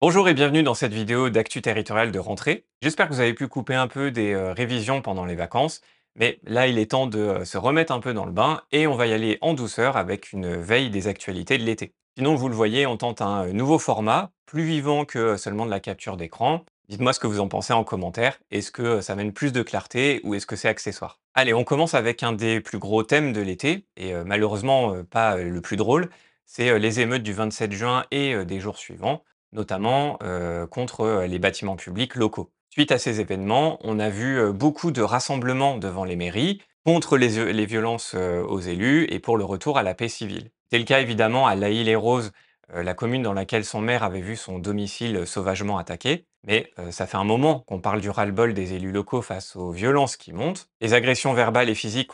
Bonjour et bienvenue dans cette vidéo d'actu territorial de rentrée. J'espère que vous avez pu couper un peu des révisions pendant les vacances, mais là il est temps de se remettre un peu dans le bain et on va y aller en douceur avec une veille des actualités de l'été. Sinon, vous le voyez, on tente un nouveau format, plus vivant que seulement de la capture d'écran. Dites-moi ce que vous en pensez en commentaire. Est-ce que ça mène plus de clarté ou est-ce que c'est accessoire? Allez, on commence avec un des plus gros thèmes de l'été, et malheureusement pas le plus drôle, c'est les émeutes du 27 juin et des jours suivants, notamment contre les bâtiments publics locaux. Suite à ces événements, on a vu beaucoup de rassemblements devant les mairies contre les violences aux élus et pour le retour à la paix civile. C'est le cas évidemment à La Île-et-Rose, la commune dans laquelle son maire avait vu son domicile sauvagement attaqué. Mais ça fait un moment qu'on parle du ras-le-bol des élus locaux face aux violences qui montent. Les agressions verbales et physiques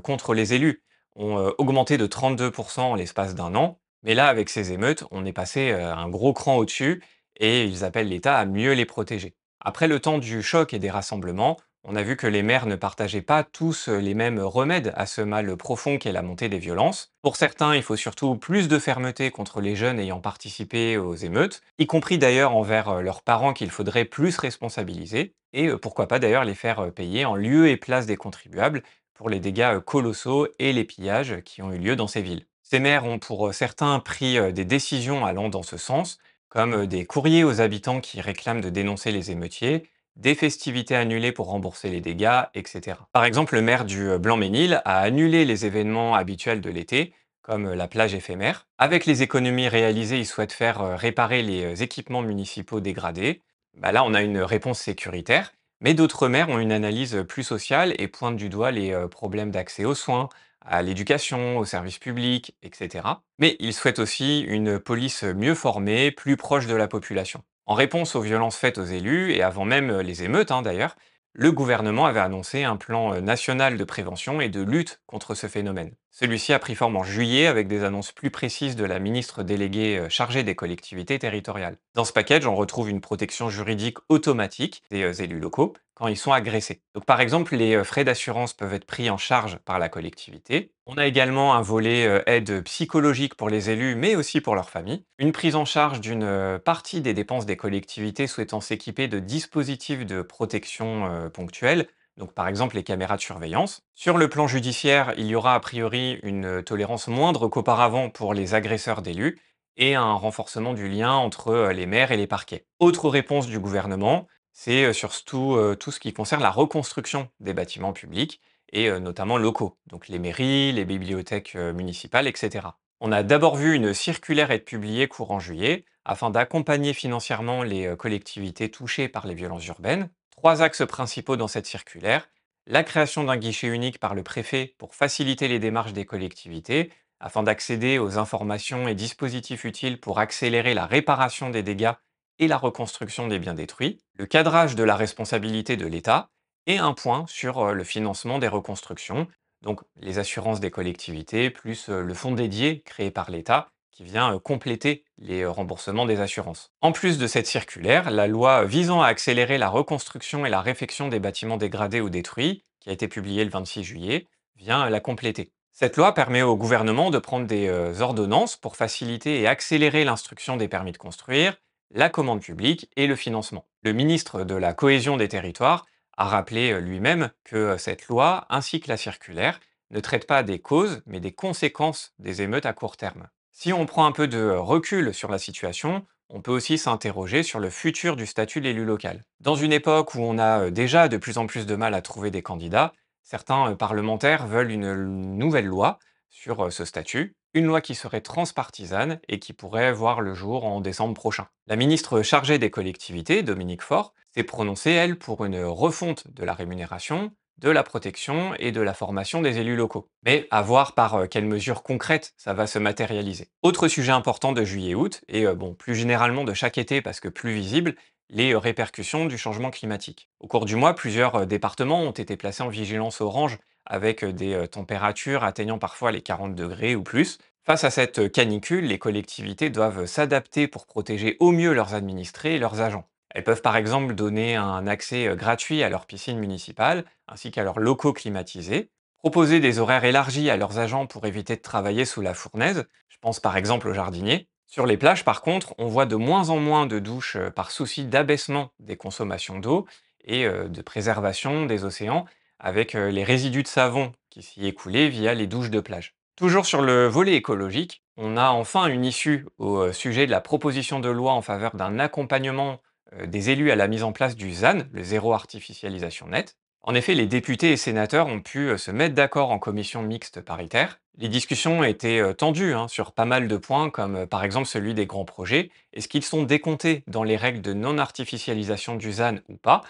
contre les élus ont augmenté de 32% en l'espace d'un an. Mais là, avec ces émeutes, on est passé un gros cran au-dessus et ils appellent l'État à mieux les protéger. Après le temps du choc et des rassemblements, on a vu que les maires ne partageaient pas tous les mêmes remèdes à ce mal profond qu'est la montée des violences. Pour certains, il faut surtout plus de fermeté contre les jeunes ayant participé aux émeutes, y compris d'ailleurs envers leurs parents qu'il faudrait plus responsabiliser, et pourquoi pas d'ailleurs les faire payer en lieu et place des contribuables pour les dégâts colossaux et les pillages qui ont eu lieu dans ces villes. Ces maires ont pour certains pris des décisions allant dans ce sens, comme des courriers aux habitants qui réclament de dénoncer les émeutiers, des festivités annulées pour rembourser les dégâts, etc. Par exemple, le maire du Blanc-Ménil a annulé les événements habituels de l'été, comme la plage éphémère. Avec les économies réalisées, il souhaite faire réparer les équipements municipaux dégradés. Bah là, on a une réponse sécuritaire, mais d'autres maires ont une analyse plus sociale et pointent du doigt les problèmes d'accès aux soins, à l'éducation, aux services publics, etc. Mais ils souhaitent aussi une police mieux formée, plus proche de la population. En réponse aux violences faites aux élus, et avant même les émeutes d'ailleurs, le gouvernement avait annoncé un plan national de prévention et de lutte contre ce phénomène. Celui-ci a pris forme en juillet avec des annonces plus précises de la ministre déléguée chargée des collectivités territoriales. Dans ce package, on retrouve une protection juridique automatique des élus locaux quand ils sont agressés. Donc par exemple, les frais d'assurance peuvent être pris en charge par la collectivité. On a également un volet aide psychologique pour les élus, mais aussi pour leurs familles. Une prise en charge d'une partie des dépenses des collectivités souhaitant s'équiper de dispositifs de protection ponctuels, donc par exemple les caméras de surveillance. Sur le plan judiciaire, il y aura a priori une tolérance moindre qu'auparavant pour les agresseurs d'élus et un renforcement du lien entre les maires et les parquets. Autre réponse du gouvernement, c'est surtout tout ce qui concerne la reconstruction des bâtiments publics et notamment locaux, donc les mairies, les bibliothèques municipales, etc. On a d'abord vu une circulaire être publiée courant juillet afin d'accompagner financièrement les collectivités touchées par les violences urbaines. Trois axes principaux dans cette circulaire: la création d'un guichet unique par le préfet pour faciliter les démarches des collectivités afin d'accéder aux informations et dispositifs utiles pour accélérer la réparation des dégâts et la reconstruction des biens détruits, le cadrage de la responsabilité de l'État et un point sur le financement des reconstructions, donc les assurances des collectivités, plus le fonds dédié créé par l'État qui vient compléter les remboursements des assurances. En plus de cette circulaire, la loi visant à accélérer la reconstruction et la réfection des bâtiments dégradés ou détruits, qui a été publiée le 26 juillet, vient la compléter. Cette loi permet au gouvernement de prendre des ordonnances pour faciliter et accélérer l'instruction des permis de construire, la commande publique et le financement. Le ministre de la Cohésion des territoires a rappelé lui-même que cette loi, ainsi que la circulaire, ne traitent pas des causes, mais des conséquences des émeutes à court terme. Si on prend un peu de recul sur la situation, on peut aussi s'interroger sur le futur du statut de l'élu local. Dans une époque où on a déjà de plus en plus de mal à trouver des candidats, certains parlementaires veulent une nouvelle loi sur ce statut, une loi qui serait transpartisane et qui pourrait voir le jour en décembre prochain. La ministre chargée des collectivités, Dominique Faure, s'est prononcée, elle, pour une refonte de la rémunération, de la protection et de la formation des élus locaux. Mais à voir par quelles mesures concrètes ça va se matérialiser. Autre sujet important de juillet-août, et bon, plus généralement de chaque été parce que plus visible, les répercussions du changement climatique. Au cours du mois, plusieurs départements ont été placés en vigilance orange avec des températures atteignant parfois les 40 degrés ou plus. Face à cette canicule, les collectivités doivent s'adapter pour protéger au mieux leurs administrés et leurs agents. Elles peuvent par exemple donner un accès gratuit à leurs piscines municipales ainsi qu'à leurs locaux climatisés, proposer des horaires élargis à leurs agents pour éviter de travailler sous la fournaise, je pense par exemple aux jardiniers, Sur les plages, par contre, on voit de moins en moins de douches par souci d'abaissement des consommations d'eau et de préservation des océans, avec les résidus de savon qui s'y écoulaient via les douches de plage. Toujours sur le volet écologique, on a enfin une issue au sujet de la proposition de loi en faveur d'un accompagnement des élus à la mise en place du ZAN, le zéro artificialisation net. En effet, les députés et sénateurs ont pu se mettre d'accord en commission mixte paritaire. Les discussions étaient tendues hein, sur pas mal de points, comme par exemple celui des grands projets. Est-ce qu'ils sont décomptés dans les règles de non-artificialisation du ZAN ou pas?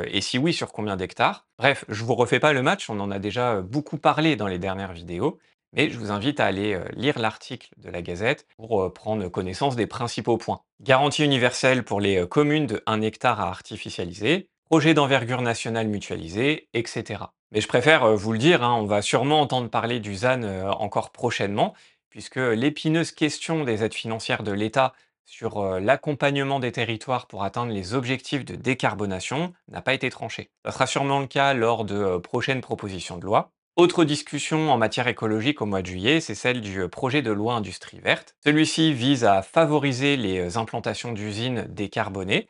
Et si oui, sur combien d'hectares? Bref, je vous refais pas le match, on en a déjà beaucoup parlé dans les dernières vidéos, mais je vous invite à aller lire l'article de la Gazette pour prendre connaissance des principaux points. Garantie universelle pour les communes de 1 hectare à artificialiser, projet d'envergure nationale mutualisé, etc. Mais je préfère vous le dire, hein, on va sûrement entendre parler du ZAN encore prochainement, puisque l'épineuse question des aides financières de l'État sur l'accompagnement des territoires pour atteindre les objectifs de décarbonation n'a pas été tranchée. Ça sera sûrement le cas lors de prochaines propositions de loi. Autre discussion en matière écologique au mois de juillet, c'est celle du projet de loi industrie verte. Celui-ci vise à favoriser les implantations d'usines décarbonées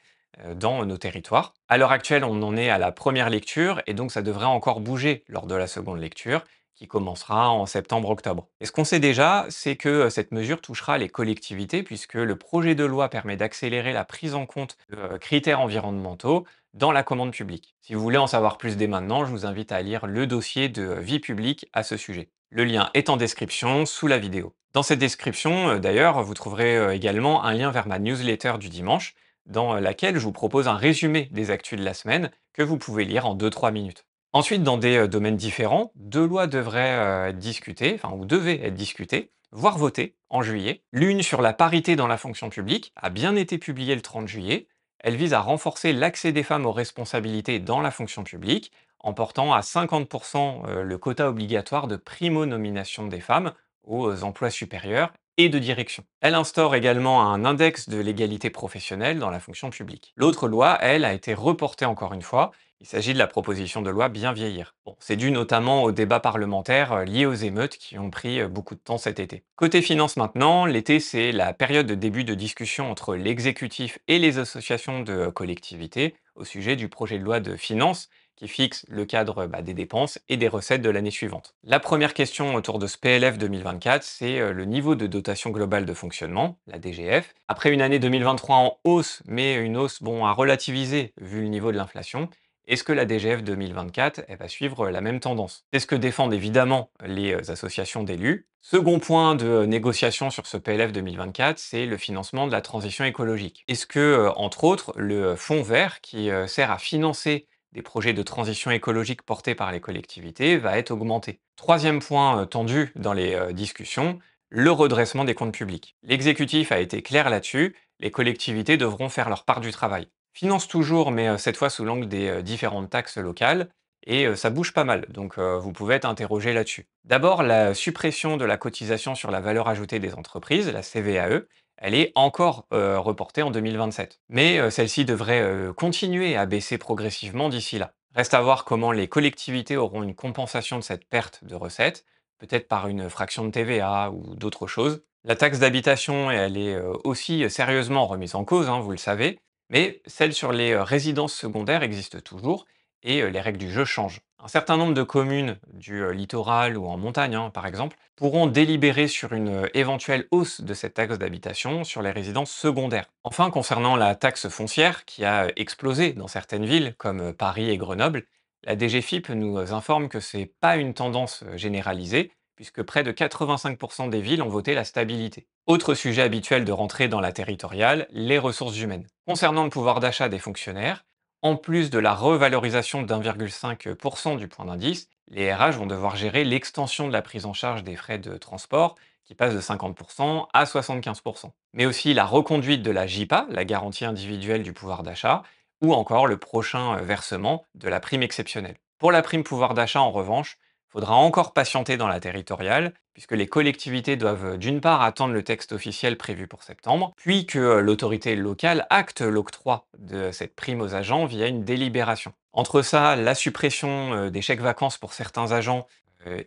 dans nos territoires. À l'heure actuelle, on en est à la première lecture et donc ça devrait encore bouger lors de la seconde lecture qui commencera en septembre-octobre. Et ce qu'on sait déjà, c'est que cette mesure touchera les collectivités puisque le projet de loi permet d'accélérer la prise en compte de critères environnementaux dans la commande publique. Si vous voulez en savoir plus dès maintenant, je vous invite à lire le dossier de vie publique à ce sujet. Le lien est en description sous la vidéo. Dans cette description, d'ailleurs, vous trouverez également un lien vers ma newsletter du dimanche, dans laquelle je vous propose un résumé des actus de la semaine que vous pouvez lire en 2-3 minutes. Ensuite, dans des domaines différents, deux lois devraient être discutées, enfin, ou devaient être discutées, voire votées en juillet. L'une sur la parité dans la fonction publique a bien été publiée le 30 juillet. Elle vise à renforcer l'accès des femmes aux responsabilités dans la fonction publique, en portant à 50% le quota obligatoire de primo-nomination des femmes aux emplois supérieurs et de direction. Elle instaure également un index de l'égalité professionnelle dans la fonction publique. L'autre loi, elle, a été reportée encore une fois. Il s'agit de la proposition de loi Bien vieillir. Bon, c'est dû notamment aux débats parlementaires liés aux émeutes qui ont pris beaucoup de temps cet été. Côté finances maintenant, l'été c'est la période de début de discussion entre l'exécutif et les associations de collectivités au sujet du projet de loi de finances qui fixe le cadre des dépenses et des recettes de l'année suivante. La première question autour de ce PLF 2024, c'est le niveau de dotation globale de fonctionnement, la DGF. Après une année 2023 en hausse, mais une hausse bon, à relativiser vu le niveau de l'inflation, est-ce que la DGF 2024 elle va suivre la même tendance? C'est ce que défendent évidemment les associations d'élus. Second point de négociation sur ce PLF 2024, c'est le financement de la transition écologique. Est-ce que, entre autres, le fonds vert qui sert à financer des projets de transition écologique portés par les collectivités va être augmenté? Troisième point tendu dans les discussions, le redressement des comptes publics. L'exécutif a été clair là-dessus, les collectivités devront faire leur part du travail. Finance toujours, mais cette fois sous l'angle des différentes taxes locales et ça bouge pas mal, donc vous pouvez être interrogé là-dessus. D'abord, la suppression de la cotisation sur la valeur ajoutée des entreprises, la CVAE, elle est encore reportée en 2027. Mais celle-ci devrait continuer à baisser progressivement d'ici là. Reste à voir comment les collectivités auront une compensation de cette perte de recettes, peut-être par une fraction de TVA ou d'autres choses. La taxe d'habitation, elle est aussi sérieusement remise en cause, hein, vous le savez, mais celle sur les résidences secondaires existe toujours et les règles du jeu changent. Un certain nombre de communes du littoral ou en montagne, hein, par exemple, pourront délibérer sur une éventuelle hausse de cette taxe d'habitation sur les résidences secondaires. Enfin, concernant la taxe foncière, qui a explosé dans certaines villes comme Paris et Grenoble, la DGFiP nous informe que c'est pas une tendance généralisée, puisque près de 85% des villes ont voté la stabilité. Autre sujet habituel de rentrée dans la territoriale, les ressources humaines. Concernant le pouvoir d'achat des fonctionnaires, en plus de la revalorisation d'1,5% du point d'indice, les RH vont devoir gérer l'extension de la prise en charge des frais de transport qui passe de 50% à 75%. Mais aussi la reconduite de la JIPA, la garantie individuelle du pouvoir d'achat, ou encore le prochain versement de la prime exceptionnelle. Pour la prime pouvoir d'achat, en revanche, il faudra encore patienter dans la territoriale, puisque les collectivités doivent d'une part attendre le texte officiel prévu pour septembre, puis que l'autorité locale acte l'octroi de cette prime aux agents via une délibération. Entre ça, la suppression des chèques vacances pour certains agents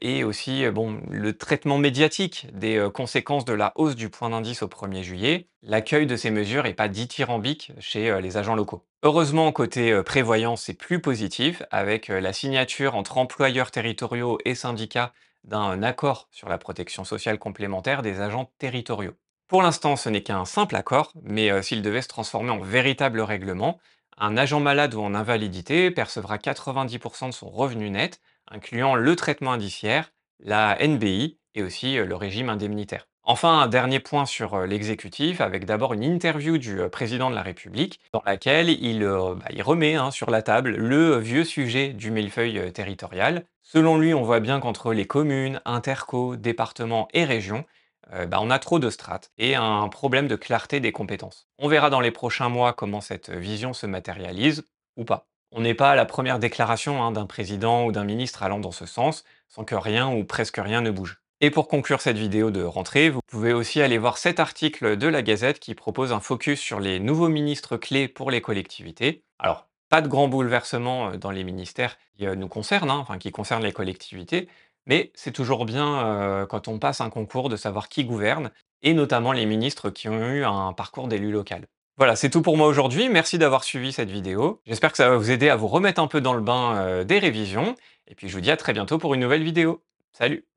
Et aussi, bon, le traitement médiatique des, conséquences de la hausse du point d'indice au 1er juillet. L'accueil de ces mesures n'est pas dithyrambique chez, les agents locaux. Heureusement, côté, prévoyance, c'est plus positif avec, la signature entre employeurs territoriaux et syndicats d'un accord sur la protection sociale complémentaire des agents territoriaux. Pour l'instant, ce n'est qu'un simple accord, mais, s'il devait se transformer en véritable règlement, un agent malade ou en invalidité percevra 90 de son revenu net, incluant le traitement indiciaire, la NBI et aussi le régime indemnitaire. Enfin, un dernier point sur l'exécutif, avec d'abord une interview du président de la République, dans laquelle il remet hein, sur la table le vieux sujet du millefeuille territorial. Selon lui, on voit bien qu'entre les communes, interco, départements et régions, on a trop de strates et un problème de clarté des compétences. On verra dans les prochains mois comment cette vision se matérialise ou pas. On n'est pas à la première déclaration hein, d'un président ou d'un ministre allant dans ce sens, sans que rien ou presque rien ne bouge. Et pour conclure cette vidéo de rentrée, vous pouvez aussi aller voir cet article de la Gazette qui propose un focus sur les nouveaux ministres clés pour les collectivités. Alors, pas de grands bouleversements dans les ministères qui nous concernent, hein, enfin qui concernent les collectivités, mais c'est toujours bien quand on passe un concours de savoir qui gouverne, et notamment les ministres qui ont eu un parcours d'élu local. Voilà, c'est tout pour moi aujourd'hui. Merci d'avoir suivi cette vidéo. J'espère que ça va vous aider à vous remettre un peu dans le bain des révisions. Et puis je vous dis à très bientôt pour une nouvelle vidéo. Salut!